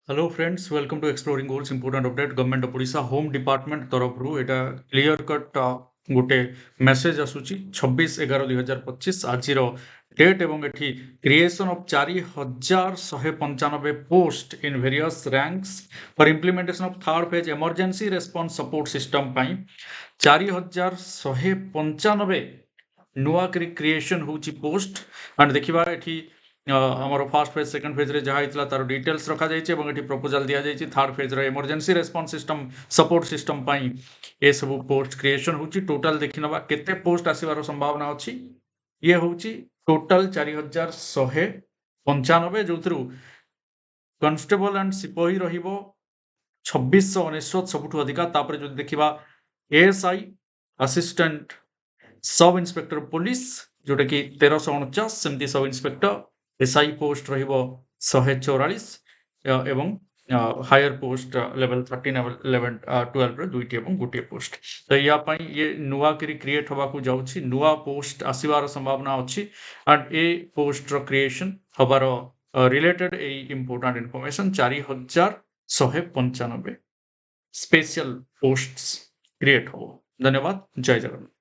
Hello friends, welcome to exploring goals important update. Government of Odisha home department तरफ एटा clear cut गोटे message आसूची 26/11/2025 आज डेट एवं एठी creation of 4195 post in various ranks for implementation of third phase emergency response support system पाई 4195 नुआ creation होची पोस्ट एंड देखिबा एठी आमर फर्स्ट फेज सेकंड फेज रे जहाँ होता तार डिटेल्स रखा जाइए और ये प्रपोजल दि जाइए थर्ड फेज रे emergency response system support system पाई ए सब पोस्ट क्रिएशन होची। टोटल देखि नबा केते पोस्ट आसीबार संभावना अछि। ये होची टोटल 4195 जोथरु कांस्टेबल एंड सिपाही रहिबो 2699 सबुठु अधिका। तापर जो देखिबा ASI assistant sub inspector police जोटा कि 1349 सेमती सब इन्स्पेक्टर एसआई पोस्ट रहिबो 144 एवं हायर पोस्ट लेवल 13 11 12 रे दुईटी एवं गोटे पोस्ट। तो या पई ये नुआ करी क्रिएट होबा को जाउछि, नुआ पोस्ट आसीबार संभावना अछि एंड ए पोस्ट रो क्रिएशन होबार रिलेटेड ए important information 4195 special posts create हो। धन्यवाद। जय जगन्नाथ।